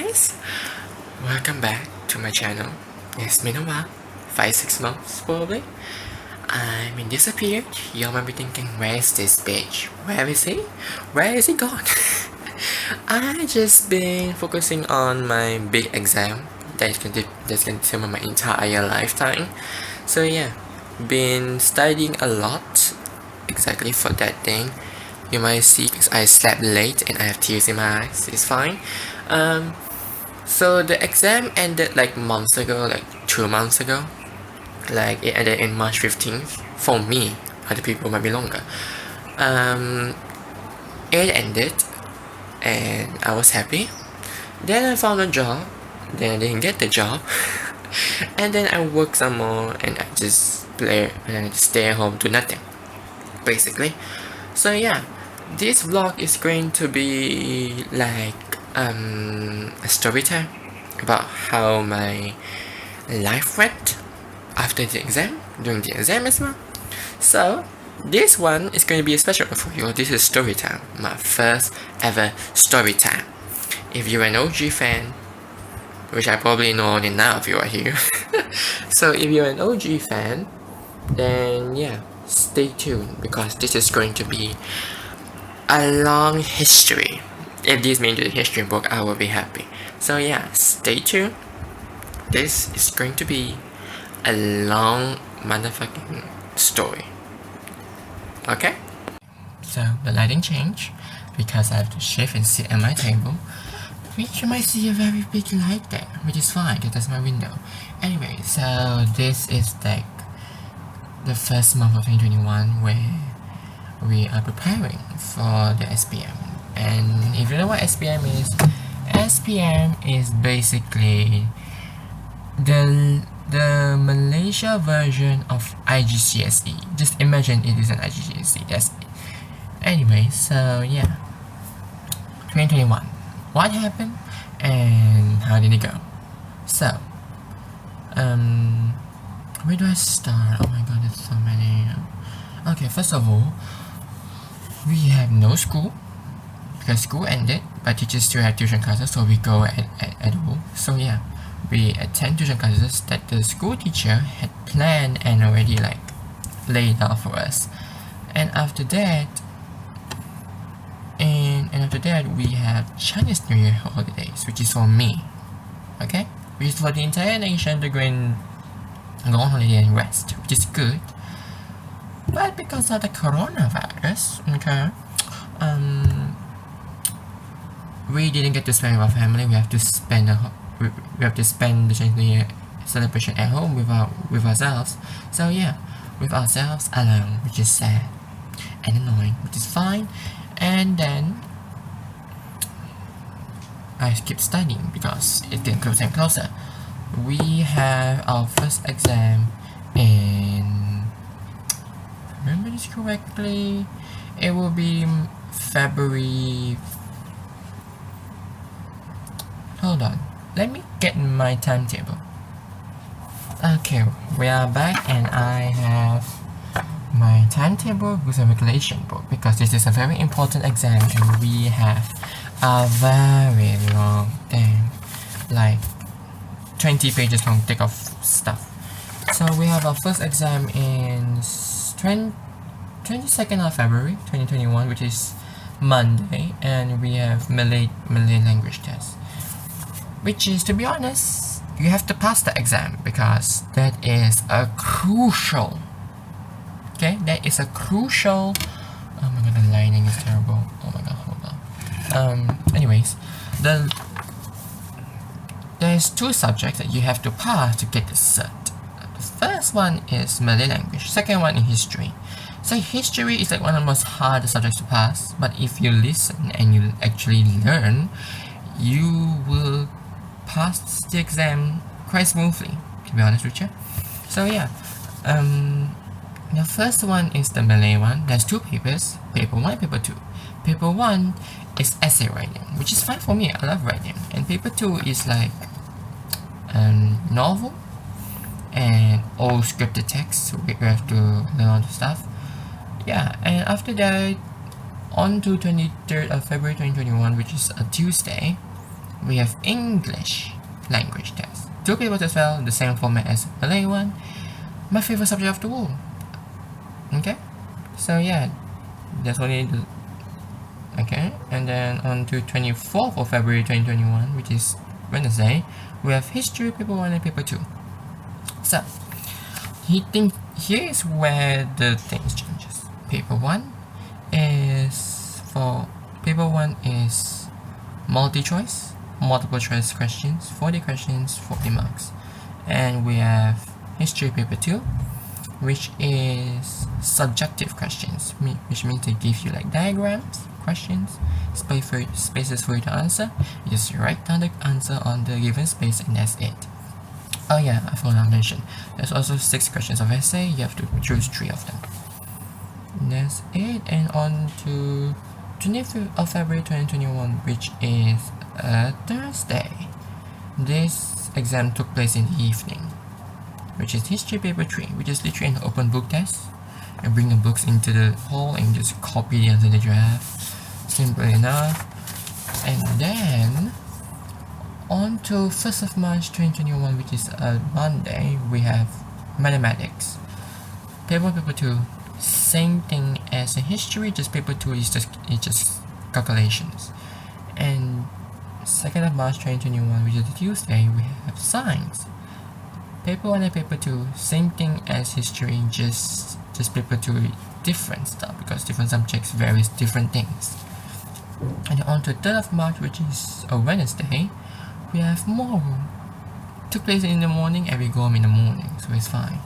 guys, welcome back to my channel. It's been a while, 5-6 months probably. I've been disappeared. You might be thinking, where is this bitch? Where is he? Where is he gone? I just been focusing on my big exam that's gonna determine my entire lifetime. So yeah, been studying a lot exactly for that thing. You might see because I slept late and I have tears in my eyes. It's fine. So the exam ended like months ago, like 2 months ago. Like it ended in March 15th. For me, other people might be longer. It ended and I was happy. Then I found a job. Then I didn't get the job. And then I worked some more and I just stay at home, do nothing. Basically. So yeah, this vlog is going to be like a story time about how my life went after the exam, during the exam as well. So this one is going to be a special one for you. This is story time, my first ever story time. If you're an OG fan, which I probably know only 9 of you are here. So if you're an OG fan, then yeah, stay tuned because this is going to be a long history. If this means the history book, I will be happy. So yeah, stay tuned. This is going to be a long motherfucking story. Okay? So the lighting changed because I have to shift and sit at my table, which you might see a very big light there, which is fine because that's my window. Anyway, so this is like the first month of 2021 where we are preparing for the SPM. And if you know what SPM is basically the Malaysia version of IGCSE. Just imagine it is an IGCSE. That's it. Anyway, so yeah, 2021. What happened and how did it go? So, where do I start? Oh my god, there's so many. Okay, first of all, we have no school because school ended, but teachers still have tuition classes, so we go at home. So yeah, we attend tuition classes that the school teacher had planned and already like laid out for us. And after that, we have Chinese New Year holidays, which is for me, okay, which is for the entire nation to go on holiday and rest, which is good. But because of the coronavirus, okay, we didn't get to spend with our family. We have to spend the Chinese New Year celebration at home with ourselves. So yeah, with ourselves alone, which is sad and annoying, which is fine. And then I keep studying because it's getting closer and closer. We have our first exam in, remember this correctly, it will be February. Hold on, let me get my timetable. Okay, we are back and I have my timetable with a regulation book because this is a very important exam and we have a very long thing, like 20 pages long thick of stuff. So we have our first exam in 22nd of February 2021, which is Monday, and we have Malay language test, which is, to be honest, you have to pass the exam because that is a crucial, okay, that is a crucial, oh my god, the lighting is terrible, oh my god, hold on. Anyways, there's 2 subjects that you have to pass to get the cert. The first one is Malay language, second one is history. So history is like one of the most hardest subjects to pass, but if you listen and you actually learn, you will pass the exam quite smoothly, to be honest with you. So yeah, the first one is the Malay one. There's 2 papers, paper 1 and paper 2. Paper 1 is essay writing, which is fine for me, I love writing. And paper 2 is like novel and old scripted text, so we have to learn all the stuff. Yeah, and after that, on to 23rd of February 2021, which is a Tuesday, we have English language test. 2 papers as well, the same format as Malay one. My favorite subject of the world. Okay, so yeah, that's only the. Okay, and then on to 24th of February 2021, which is Wednesday, we have History Paper 1 and Paper 2. So, here is where the things changes. Paper 1 is multiple choice questions, 40 questions, 40 marks. And we have History Paper 2, which is subjective questions, which means they give you like diagrams, questions, spaces for you to answer. You just write down the answer on the given space and that's it. Oh yeah, I forgot to mention, there's also 6 questions of essay, you have to choose 3 of them. That's it, and on to 25th of February 2021, which is a Thursday. This exam took place in the evening, which is History Paper 3, which is literally an open book test. You bring the books into the hall and just copy the answer that you have. Simple enough. And then on to 1st of March 2021, which is a Monday, we have Mathematics. Paper 1, Paper 2, same thing as the History, just Paper 2 is just calculations. And 2nd of March 2021, which is a Tuesday, we have Science. Paper 1 and Paper 2, same thing as History, just Paper 2, different stuff because different subjects varies different things. And on to 3rd of March, which is a Wednesday, we have Moral. Took place in the morning and we go home in the morning, so it's fine.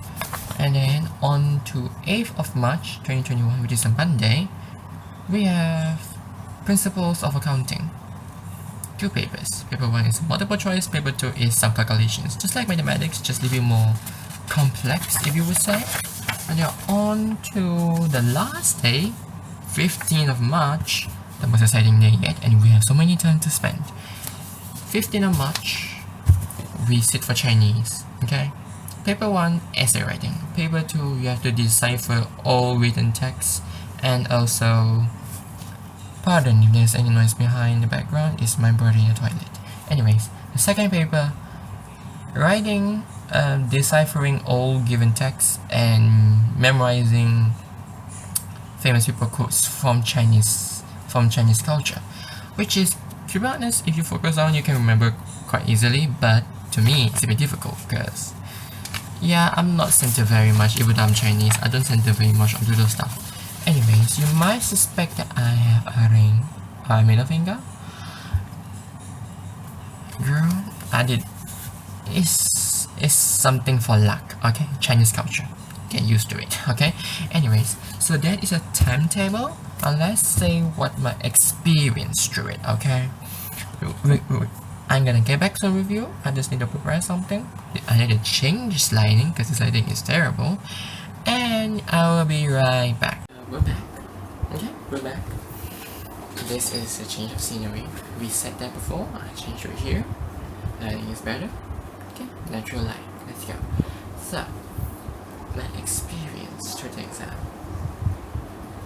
And then on to 8th of March 2021, which is a Monday, we have Principles of Accounting. 2 papers. Paper 1 is multiple choice, paper 2 is some calculations. Just like mathematics, just a little bit more complex, if you would say. And then on to the last day, 15th of March, the most exciting day yet, and we have so many time to spend. 15th of March, we sit for Chinese, okay? Paper 1, essay writing. Paper 2, you have to decipher all written text, and also, pardon if there's any noise behind the background, it's my brother in the toilet. Anyways, the second paper, writing, deciphering all given text, and memorizing famous people quotes from Chinese culture, which is, to be honest, if you focus on, you can remember quite easily, but to me, it's a bit difficult because, yeah, I'm not centered very much, even though I'm Chinese, I don't center very much onto those stuff. Anyways, you might suspect that I have a ring on my middle finger. Girl, I did. It's something for luck, okay? Chinese culture. Get used to it, okay? Anyways, so that is a timetable. Let's say what my experience through it, okay? I'm gonna get back to the review. I just need to prepare something. I need to change this lighting because this lighting is terrible. And I will be right back. We're back. Okay, we're back. This is a change of scenery. We said that before. I changed it here. Lighting is better. Okay, natural light. Let's go. So, my experience through the exam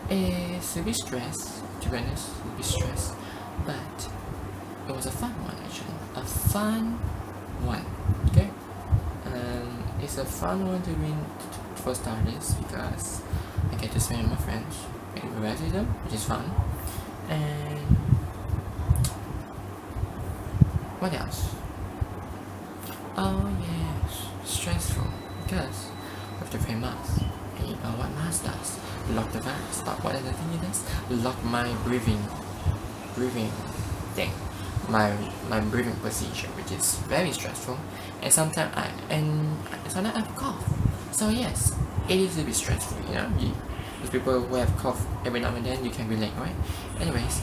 is a bit stressed, to be honest, a bit stressed, but it was a fun one actually. A fun one, okay? It's a fun one to win for starters because I get to spend with my friends and revise with them, which is fun. And what else? Oh yes, stressful because we have to pay masks. And you know what mask does? Lock the virus. But what other thing it does? Lock my breathing thing. My breathing procedure, which is very stressful. And sometimes I have cough. So yes, it is a bit stressful, you know. Those people who have cough every now and then, you can relate, right? Anyways,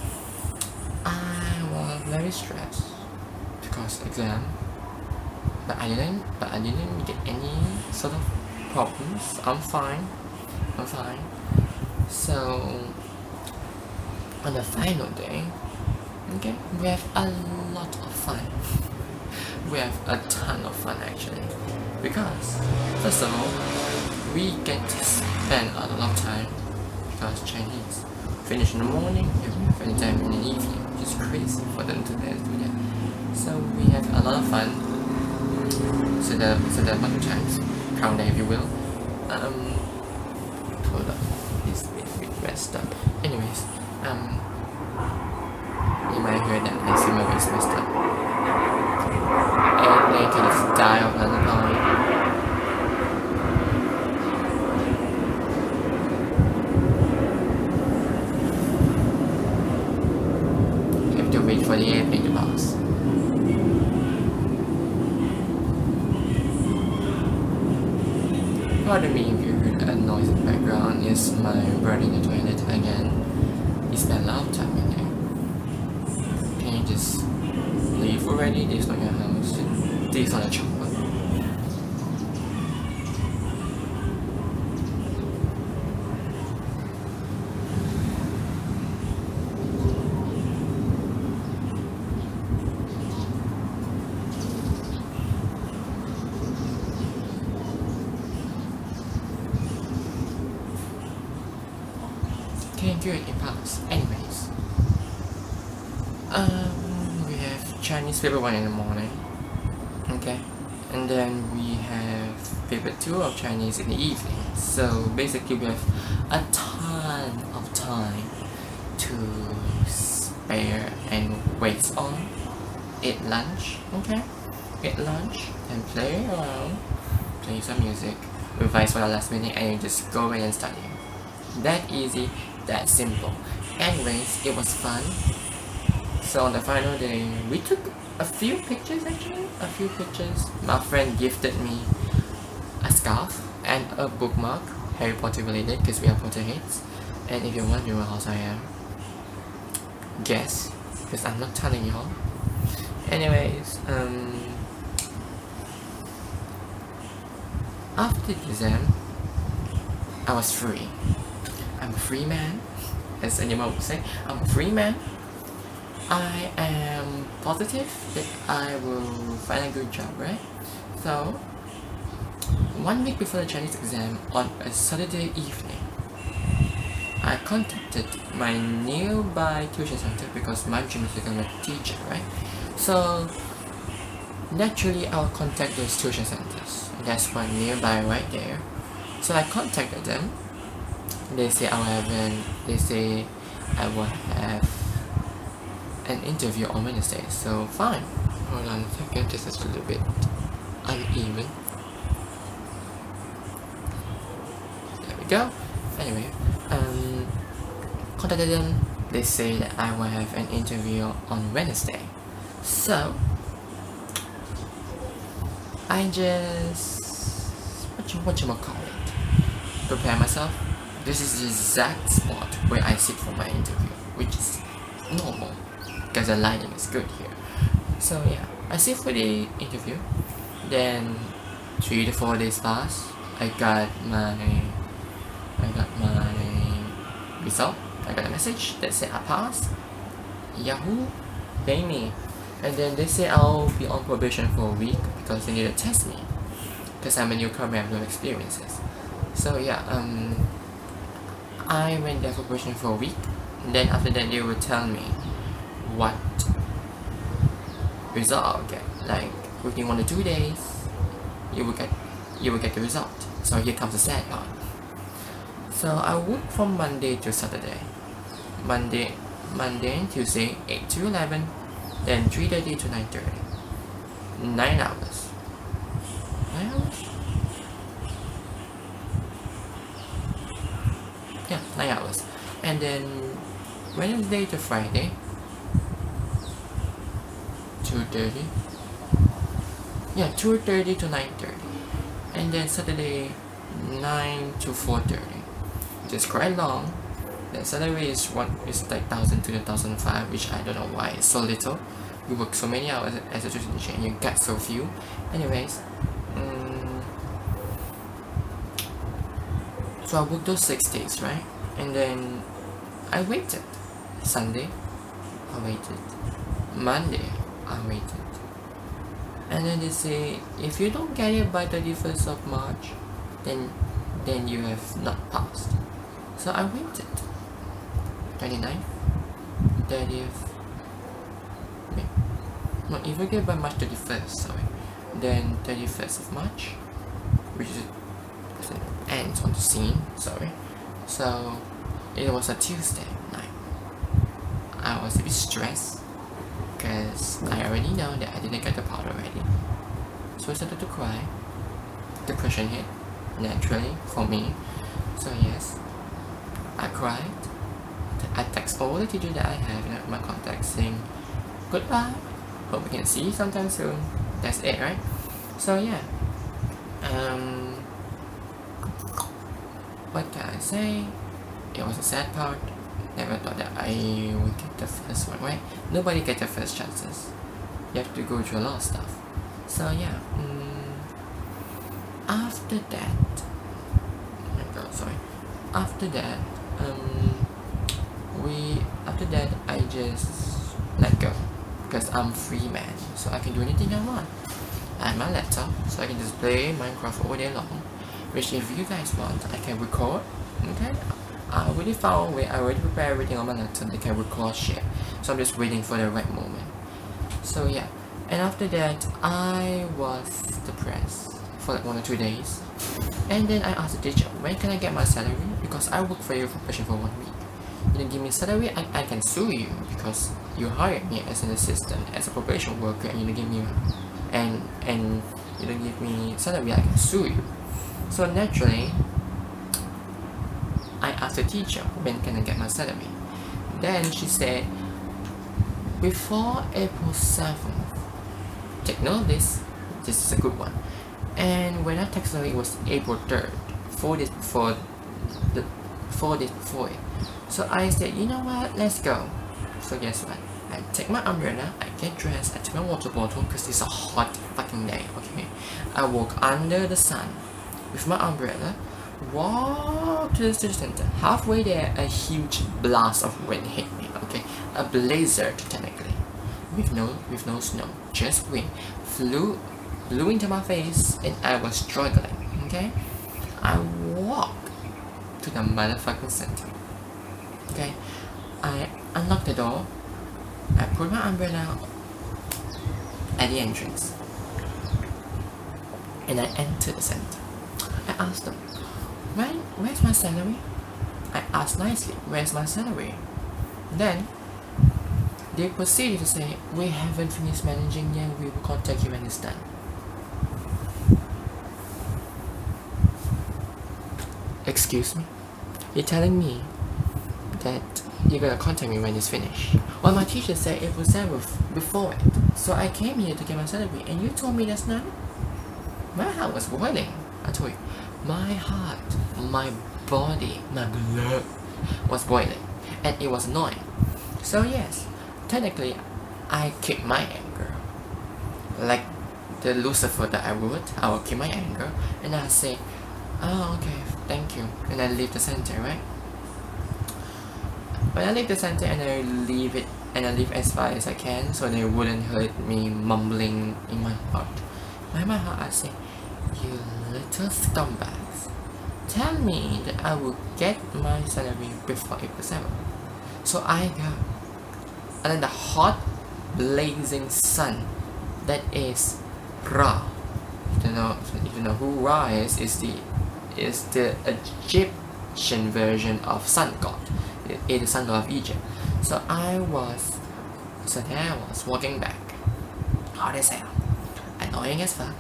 I was very stressed because exam, but I didn't get any sort of problems. I'm fine. So on the final day, okay, we have a lot of fun. We have a ton of fun actually, because first of all, we get to spend a lot of time because Chinese finish in the morning and we have any time in the evening, which is crazy for them to do that. So have a lot of fun. So the one chance countdown, if you will. Hold on, it's a bit messed up. Anyways, you might hear that I see my voice messed up. And then to the style of another point. You have to wait for the airplane to pass. Pardon me if you heard a noise in the background. It's my brother in the toilet again. He spent a lot of time in there. Can you just leave already? This is not your house. This is not a chopper. Can do it in parts. Anyways, we have Chinese paper 1 in the morning, okay, and then we have paper 2 of Chinese in the evening. So basically, we have a ton of time to spare and waste on. Eat lunch, okay, eat lunch and play around, play some music, revise for the last minute, and you just go in and study. That easy. That simple. Anyways, it was fun. So on the final day, we took a few pictures actually. My friend gifted me a scarf and a bookmark, Harry Potter related, because we are Potterheads. And if you're wondering what else I am, guess, because I'm not telling y'all. Anyways, after the exam, I was free. I'm a free man, as anyone would say. I'm a free man. I am positive that I will find a good job, right? So, 1 week before the Chinese exam, on a Saturday evening, I contacted my nearby tuition center because my dream is to become a teacher, right? So, naturally, I'll contact those tuition centers. That's one nearby right there. So I contacted them. They say I will have an interview on Wednesday. So fine. Hold on a second, this is a little bit uneven. There we go. Anyway, contacted them. They say that I will have an interview on Wednesday. So I just what you call it? Prepare myself. This is the exact spot where I sit for my interview, which is normal because the lighting is good here. So yeah, I sit for the interview. Then 3 to 4 days pass. I got my result. I got a message that said I passed. Yahoo, pay me. And then they say I'll be on probation for a week because they need to test me because I'm a newcomer, I have no experiences. So yeah, I went there for probation for a week. And then after that, they would tell me what result I'll get. Like within 1 to 2 days, you will get the result. So here comes the sad part. So I work from Monday to Saturday. Monday and Tuesday 8 to 11, then 3:30 to 9:30. 9 hours. 9 hours? Yeah, 9 hours. And then Wednesday to Friday 2:30. Yeah, 2:30 to 9:30. And then Saturday 9 to 4:30. Which is quite long. The salary is like 1,000 to 1,005, which I don't know why it's so little. You work so many hours as a tuition teacher and you get so few. Anyways, so I worked those 6 days, right? And then I waited. Sunday, I waited. Monday, I waited. And then they say, if you don't get it by 31st of March, then you have not passed. So I waited. 29th, 30th, not even get by March 31st, sorry. Then 31st of March, which is ends on the scene, sorry. So it was a Tuesday night. I was a bit stressed because I already know that I didn't get the part already. So I started to cry. Depression hit, naturally, for me. So yes, I cried. I text all the teachers that I have in my contacts saying goodbye, hope we can see you sometime soon. That's it, right? So yeah, what can I say? It was a sad part. Never thought that I would get the first one, right? Nobody gets the first chances. You have to go through a lot of stuff. So yeah, after that, oh my god, sorry. After that, I just let go because I'm free man, so I can do anything I want. I have my laptop, so I can just play Minecraft all day long. Which, if you guys want, I can record. Okay, I already found a way. I already prepared everything on my laptop. I can record shit. So I'm just waiting for the right moment. So yeah, and after that, I was depressed for like 1 or 2 days. And then I asked the teacher, when can I get my salary? Because I work for your profession for 1 week. You don't give me salary, I can sue you because you hired me as an assistant, as a probation worker, and you don't give me and you don't give me salary, I can sue you. So naturally, I asked the teacher, when can I get my salary? Then she said, before April 7th. Take note of this. This is a good one. And when I texted her, it was April 3rd, 4 days before it. So I said, you know what, let's go. So guess what? I take my umbrella, I get dressed, I take my water bottle because it's a hot fucking day, okay? I walk under the sun with my umbrella, walk to the city center. Halfway there, a huge blast of wind hit me, okay? A blizzard, technically. With no snow, just wind. Blew into my face and I was struggling, okay? I walked to the motherfucking center. Okay, I unlocked the door, I put my umbrella at the entrance, and I entered the center. I asked them, where's my salary? I asked nicely, where's my salary? Then, they proceeded to say, we haven't finished managing yet, we will contact you when it's done. Excuse me? You're telling me that you're gonna contact me when it's finished? Well, my teacher said it was 7th before it, so I came here to get my salary, and you told me that's not it? My heart was boiling. I told you, my heart, my body, my blood was boiling, and it was annoying. So yes, technically, I keep my anger. Like the Lucifer that I would, I will keep my anger, and I say, oh okay, thank you, and I leave the center, right? When I leave the center and I leave it, and I leave as far as I can so they wouldn't hurt me mumbling in my heart. In my heart I say, you little scumbags, tell me that I will get my salary before April 7th. So I go, and then the hot blazing sun that is Ra. If you know who Ra is the Egyptian version of sun god. It is the sun god of Egypt. So there I was walking back, hot as hell, annoying as fuck.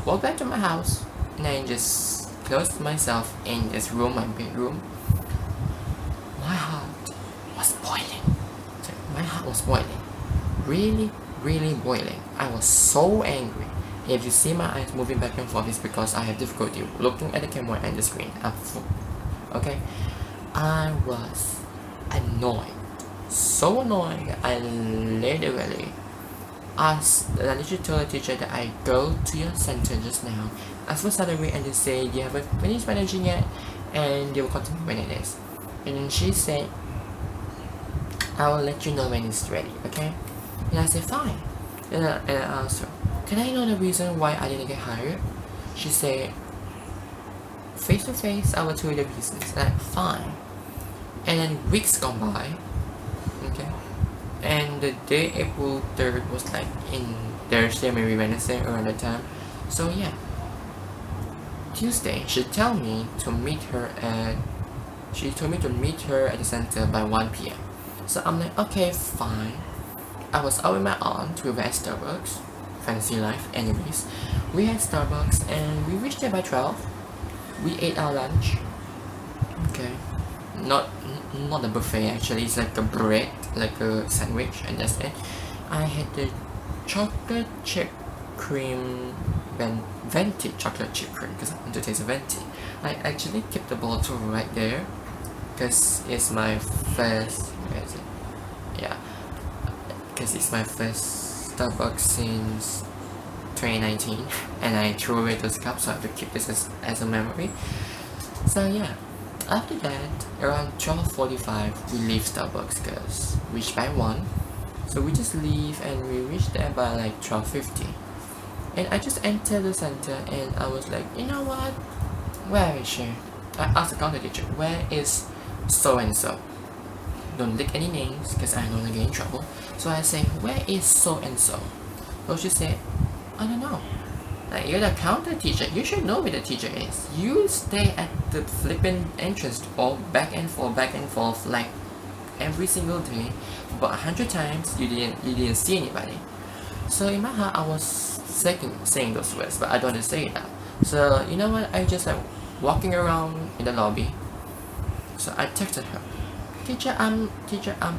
Walked back to my house, and I just closed myself in this room, my bedroom. My heart was boiling. My heart was boiling. Really, really boiling. I was so angry. If you see my eyes moving back and forth, it's because I have difficulty looking at the camera and the screen. Okay? I was annoyed. So annoyed, I literally told the teacher that I go to your center just now, ask for salary, and they say you haven't finished managing yet, and they will contact me when it is. And then she said, I will let you know when it's ready, okay? And I said, fine. And I asked her, can I know the reason why I didn't get hired? She said, face to face, I will tell you the reasons. And I'm fine. And then weeks gone by, okay? And the day April 3rd was like in Thursday, maybe Wednesday around that time. So yeah, Tuesday she told me to meet her at the center by 1 p.m. So I'm like, okay, fine. I was out with my aunt. We were at Starbucks. Fancy life. Anyways, we had Starbucks and we reached there by 12. We ate our lunch. Okay, not a buffet actually. It's like a bread, like a sandwich, and that's it. I had the chocolate chip cream venti chocolate chip cream because I want to taste a venti. I actually kept the bottle right there because it's my first. Where is it? Yeah, because it's my first Starbucks since 2019, and I threw away those cups, so I have to keep this as a memory. So yeah, after that, around 12:45, we leave Starbucks because we reached by 1. So we just leave and we reached there by like 12:50. And I just entered the center and I was like, you know what? Where is she? I asked the counter teacher, where is so and so? Don't lick any names because I don't want to get in trouble. So I say, where is so and so? So she said, I don't know. Like, you're the counter teacher. You should know where the teacher is. You stay at the flipping entrance door back and forth like every single day. About 100 times you didn't see anybody. So in my heart I was saying those words, but I don't want to say it now. So you know what? I just like walking around in the lobby. So I texted her, teacher, I'm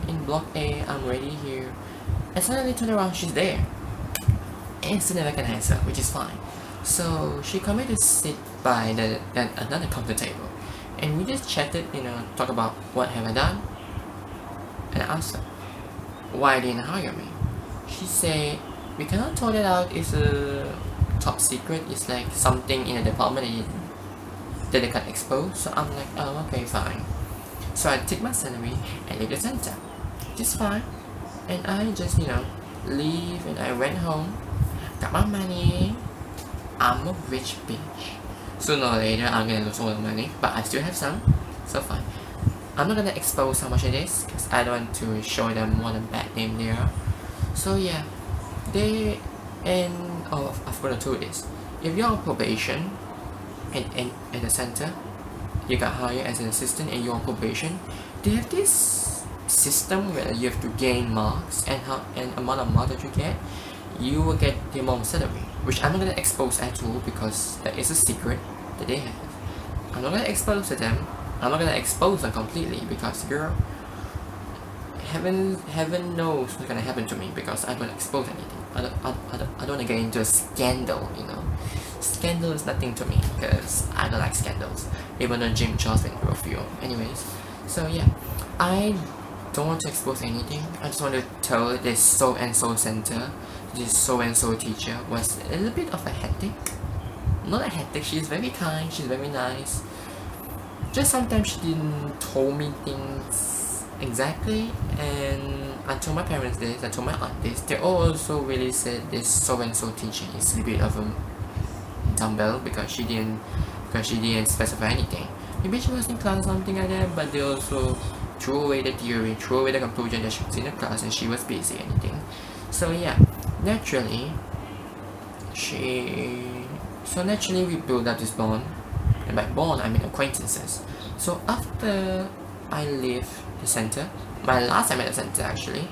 in block A. I'm ready here. And suddenly turn around, she's there. Instantly recognized her, which is fine. So she came to sit by another counter table, and we just chatted, talk about what have I done. And I asked her, why didn't hire me? She said, we cannot tell it out. It's a top secret. It's like something in the department that they can't expose. So I'm like, oh, okay, fine. So I take my salary and leave the center. Just fine. And I just, leave, and I went home. Got my money. I'm a rich bitch. Sooner or later, I'm gonna lose all the money, but I still have some, so fine. I'm not gonna expose how much it is, because I don't want to show them what a bad name they are. So yeah, I forgot to tell you this. If you're on probation, and at the center, you got hired as an assistant and you're on probation, they have this system where you have to gain marks, and amount of marks that you get, you will get the amount of salary, which I'm not going to expose at all because that is a secret that they have. I'm not going to expose to them. I'm not going to expose them completely because, girl, heaven knows what's going to happen to me because I don't expose anything. I don't want to get into a scandal, Scandal is nothing to me because I don't like scandals, even though Jim Charles went through a few. Anyways, so yeah, I don't want to expose anything. I just want to tell this so and so center, this so and so teacher was a little bit of a hectic. Not a hectic, she's very kind, she's very nice. Just sometimes she didn't told me things exactly, and I told my parents this, I told my aunt this. They also really said this so and so teacher is a bit of a dumbbell because she didn't specify anything. Maybe she was in class or something like that, but they also threw away the theory, threw away the conclusion that she was in the class and she was busy, anything. So yeah, naturally we built up this bond, and by bond I mean acquaintances. So after I left the center, my last time at the center actually,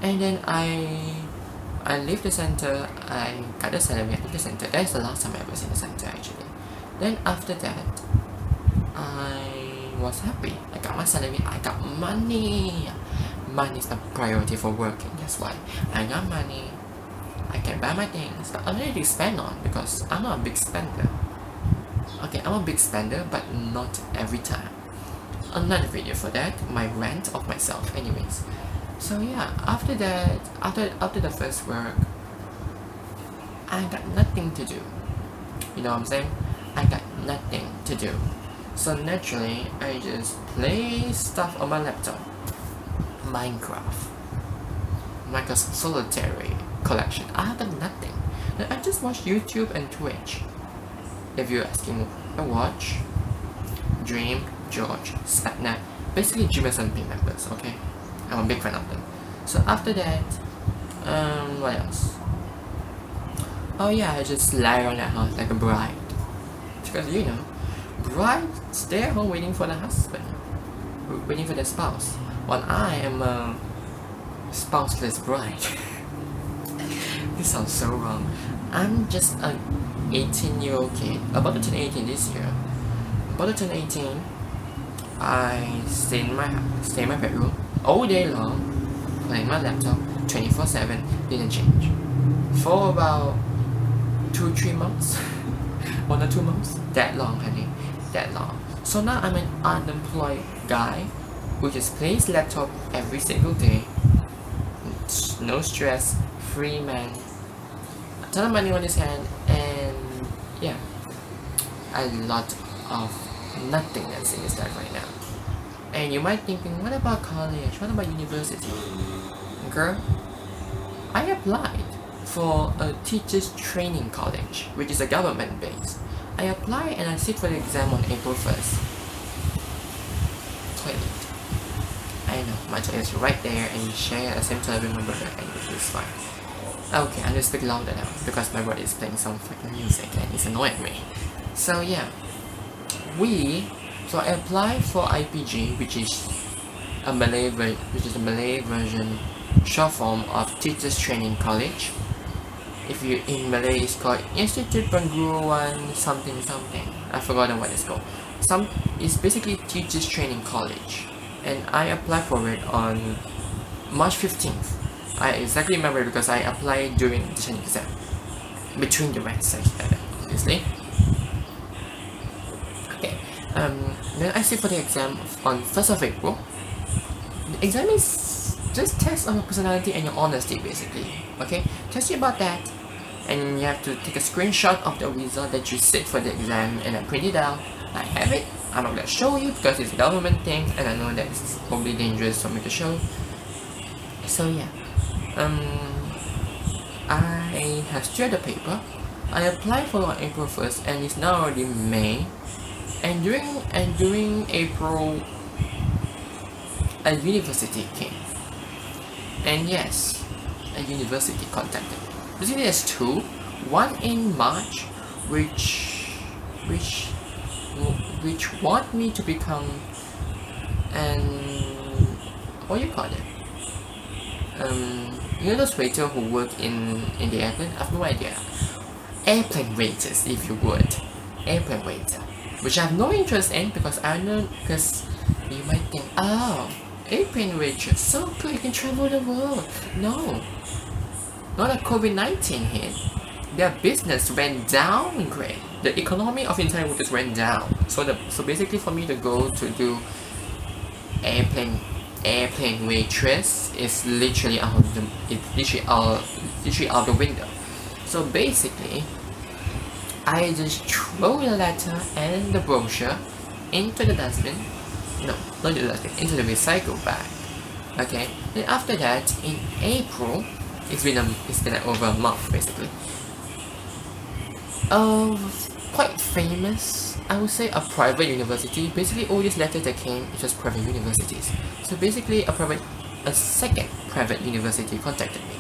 and then I left the center, I got the salary at the center. That's the last time I was in the center actually. Then after that, I was happy. I got my salary, I got money. Money is the priority for working, that's why. I got money, I can buy my things, but I'm ready to spend on because I'm not a big spender. Okay, I'm a big spender, but not every time. Another video for that, my rant of myself. Anyways, so yeah, after that, after the first work, I got nothing to do. You know what I'm saying? I got nothing to do. So naturally, I just play stuff on my laptop. Minecraft, Microsoft Solitary collection. I have done nothing. I just watch YouTube and Twitch. If you're asking, I watch Dream, George, Spatnat, basically Jim SMP members, okay? I'm a big fan of them. So after that, what else? Oh yeah, I just lie around the house like a bride. Because brides, they're home waiting for the husband, waiting for the spouse. While I am a spouseless bride. This sounds so wrong. I'm just an 18-year-old kid, about to turn 18 this year. About to turn 18, I stay in my bedroom all day long, playing my laptop 24/7, didn't change. For about 2-3 months, 1 or 2 months, that long, honey, that long. So now I'm an unemployed guy who just plays laptop every single day. No stress, free man, a ton of money on his hand, and yeah, a lot of nothingness in his life right now. And you might thinking, what about college? What about university? Girl, I applied for a teacher's training college, which is a government base. I apply and I sit for the exam on April 1st. Toilet. I know, my toilet is right there and you share the same toilet with my brother and it's fine. Okay, I'm gonna speak louder now because my brother is playing some fucking music and it's annoying me. So yeah, so I applied for IPG, which is a Malay version, short form of Teachers Training College. If you in Malay, it's called Institute Pengguruan something. I've forgotten what it's called. It's basically Teachers Training College, and I applied for it on March 15th. I exactly remember because I applied during the training exam, between the rest, obviously. Okay, then I sit for the exam on 1st of April. The exam is just test on your personality and your honesty, basically. Okay, test you about that, and you have to take a screenshot of the result that you sit for the exam, and I print it out. I have it. I'm not gonna show you because it's a government thing, and I know that it's probably dangerous for me to show. So yeah, I have shared the paper. I applied for on April 1st, and it's now already May. And during April, a university came. And yes, a university contacted me. Basically, there's two. One in March, which want me to become an, what do you call it? You know those waiters who work in the airplane? I have no idea. Airplane waiters, if you would. Airplane waiter. Which I have no interest in because you might think, oh, airplane waitress, so good, you can travel the world. No. Not that COVID-19 hit. Their business went downgrade. The economy of the entire world just went down. So basically for me to go to do airplane waitress is literally out of the window. So basically, I just throw the letter and the brochure into the dustbin. No, not the dustbin, into the recycle bag. Okay. Then after that, in April, it's been over a month basically. Quite famous, I would say, a private university. Basically, all these letters that came is just private universities. So basically, a second private university contacted me,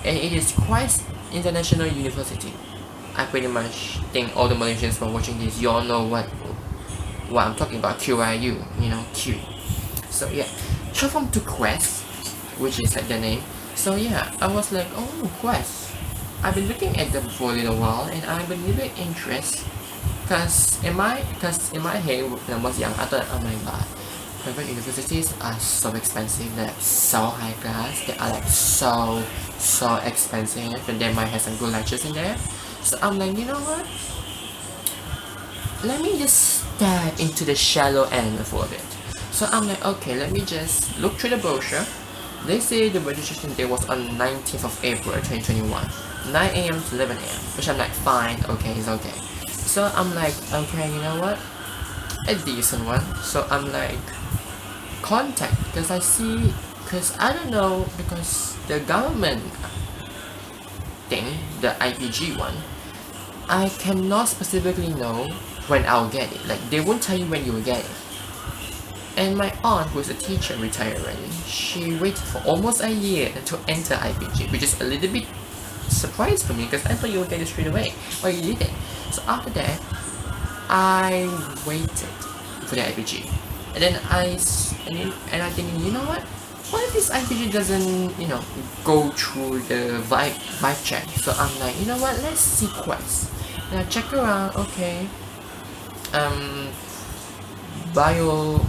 and it is Christ International University. I pretty much think all the Malaysians who are watching this, you all know what I'm talking about. QIU, Q. So yeah, short form to Quest, which is like the name. So yeah, I was like, oh, Quest. I've been looking at them for a little while, and I've been really interested. Cause in my head when I was young, I thought, oh my god, private universities are so expensive. They're so high class. They are like so expensive, and they might have some good lectures in there. So I'm like, you know what? Let me just dive into the shallow end for a bit. So I'm like, okay, let me just look through the brochure. They say the registration day was on 19th of April 2021, 9 AM to 11 AM, which I'm like, fine, okay, it's okay. So I'm like, okay, you know what? A decent one. So I'm like, contact, because I don't know, because the government thing, the IPG one, I cannot specifically know when I'll get it. Like, they won't tell you when you will get it. And my aunt, who is a teacher, retired already. She waited for almost a year to enter IPG, which is a little bit surprise for me because I thought you would get it straight away, but you didn't. So after that, I waited for the IPG, and then I think, you know what if this IPG doesn't go through the vibe check? So I'm like, you know what, let's see quests. And I check around. Okay, bio,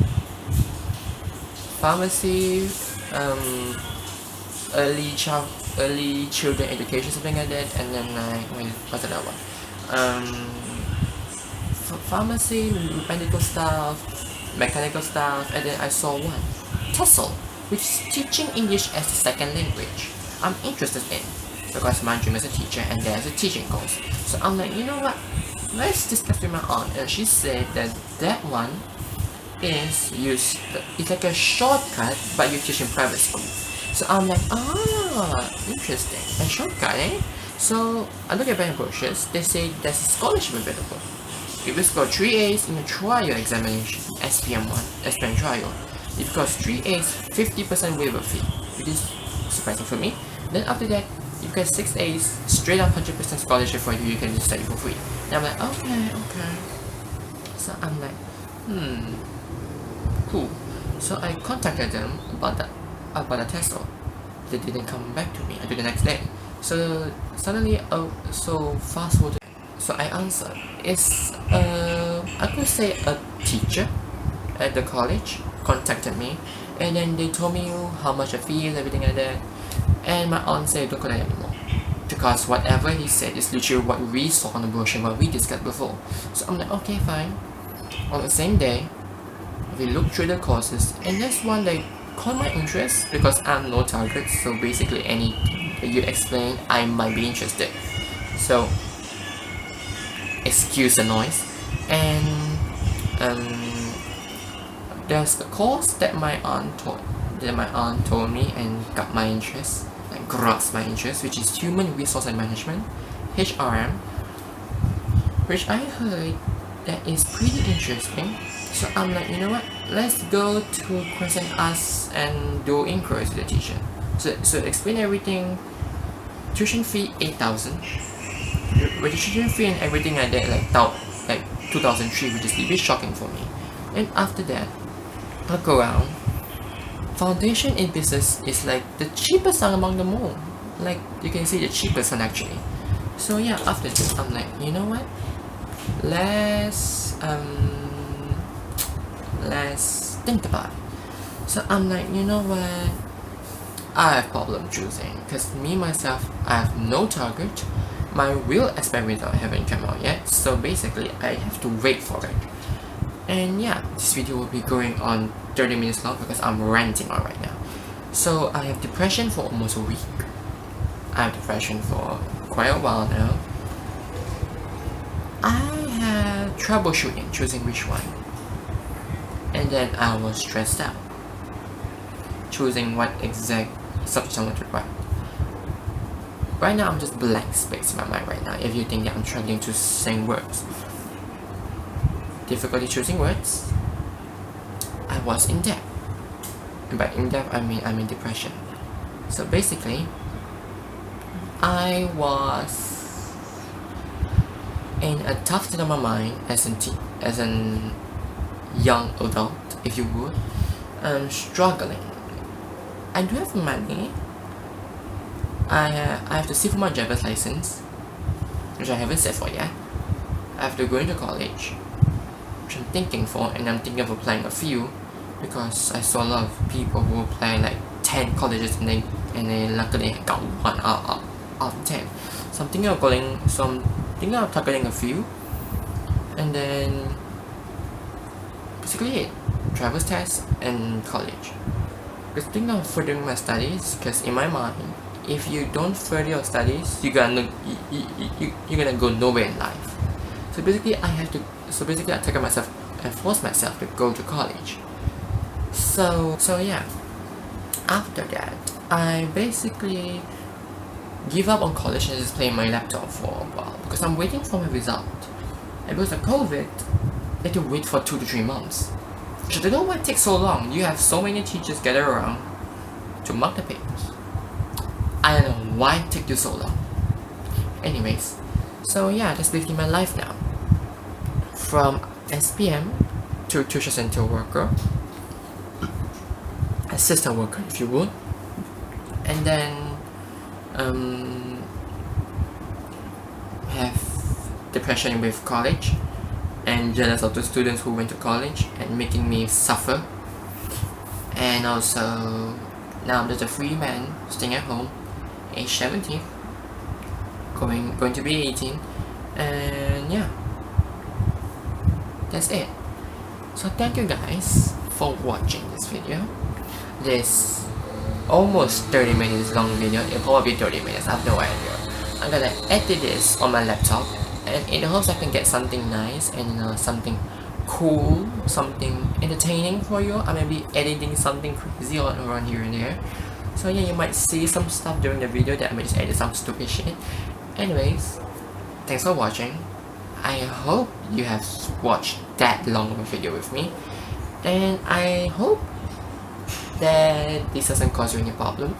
pharmacy, early children education, something like that. And then what's another one? Pharmacy, medical staff, mechanical staff. And then I saw one, TESOL, which is teaching English as a second language. I'm interested in because my dream is a teacher and there's a teaching course. So I'm like, you know what, let's discuss with my aunt. And she said that one is it's like a shortcut, but you teach in private school. So I'm like, interesting. A shortcut, eh? So I look at bank brochures. They say there's a scholarship available. If you score 3 A's in a trial examination, SPM trial, if you got 3 A's, 50% waiver fee, which is surprising for me. Then after that, you get 6 A's, straight up 100% scholarship for you. You can just study for free. And I'm like, okay. So I'm like, cool. So I contacted them about the TESOL. They didn't come back to me until the next day. So suddenly, so fast forward. So I answered. It's I could say a teacher at the college contacted me, and then they told me how much the fee is, everything like that. And my aunt said don't collect anymore because whatever he said is literally what we saw on the brochure, what we discussed before. So I'm like, okay, fine. On the same day, we looked through the courses, and there's one that caught my interest because I'm no target. So basically, anything that you explain, I might be interested. So excuse the noise. And there's a course that my aunt told me and got my interest, like grasped my interest, which is Human Resource and Management, HRM, which I heard that is pretty interesting. So I'm like, you know what, let's go to question us and do inquiries with the teacher. So explain everything. Tuition fee 8,000, registration fee and everything like that, like 2003, which is a bit shocking for me. And after that, look around. Foundation in business is like the cheapest one among them all. Like you can see the cheapest one actually. So yeah, after this, I'm like, you know what? Let's think about it. So I'm like, you know what? I have problem choosing because me myself, I have no target. My real SPM result haven't come out yet. So basically, I have to wait for it. And yeah, this video will be going on 30 minutes long because I'm ranting on right now. So I have depression for almost a week. I have depression for quite a while now. I had troubleshooting choosing which one. And then I was stressed out choosing what exact subject I want to write. Right now I'm just blank space in my mind right now if you think that I'm struggling to sing words. Difficulty choosing words. I was in debt. And by in debt I mean I'm in depression. So basically I was in a tough state of my mind as an young adult, if you would. I'm struggling. I do have money. I have to sit for my driver's license, which I haven't set for yet. I have to go into college, which I'm thinking for, and I'm thinking of applying a few because I saw a lot of people who apply like 10 colleges and they luckily got one out of 10. So I'm thinking of targeting a few, and then basically it, driver's test and college. Because thinking of furthering my studies, because in my mind, if you don't further your studies, you're gonna go nowhere in life. So basically I target myself and force myself to go to college. So yeah, after that I basically give up on college and just play my laptop for a while because I'm waiting for my result. And because of COVID, I had to wait for 2 to 3 months. So I don't know why it takes so long. You have so many teachers gather around to mark the papers. I don't know why it takes you so long. Anyways, so yeah, that's basically my life now. From SPM to tuition center worker, assistant worker if you would, and then have depression with college and jealous of the students who went to college and making me suffer. And also now I'm just a free man staying at home, age 17, going to be 18, and yeah, that's it. So thank you guys for watching this video. This almost 30 minutes long video, it'll probably be 30 minutes, I have no idea. I'm gonna edit this on my laptop, and in hopes I can get something nice and something cool, something entertaining for you. I may be editing something crazy around here and there. So yeah, you might see some stuff during the video that I may just edit some stupid shit. Anyways, thanks for watching. I hope you have watched that long of a video with me, and I hope that this doesn't cause you any problem.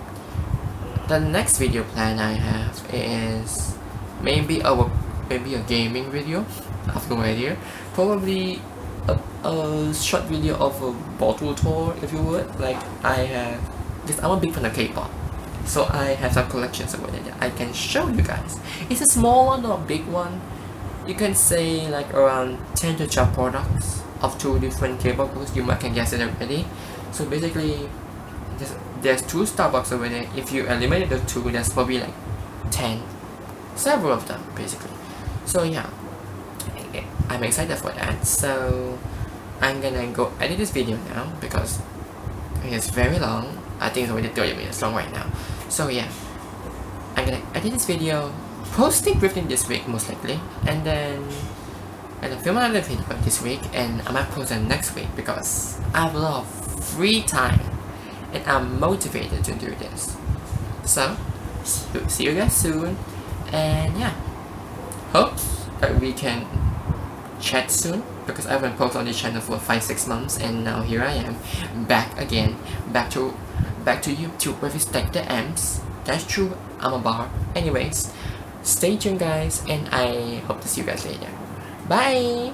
The next video plan I have is maybe a gaming video. I have no idea. Probably a short video of a bottle tour, if you would. Like because I'm a big fan of K-pop, so I have some collections over there that I can show you guys. It's a small one or a big one. You can say like around 10 to 12 products of 2 different K-pop groups. You might can guess it already. So basically, there's 2 Starbucks over there. If you eliminate the 2, there's probably like 10, several of them basically. So yeah, I'm excited for that. So I'm gonna go edit this video now because it's very long. I think it's already 30 minutes long right now. So yeah, I'm gonna edit this video, post it within this week most likely, and then film another video this week, and I might post it next week because I have a lot of free time and I'm motivated to do this. So see you guys soon, and yeah, hope that we can chat soon because I haven't posted on this channel for 5-6 months, and now here I am back again, back to YouTube where we stack the M's. That's true, I'm a bar. Anyways, stay tuned guys, and I hope to see you guys later. Bye.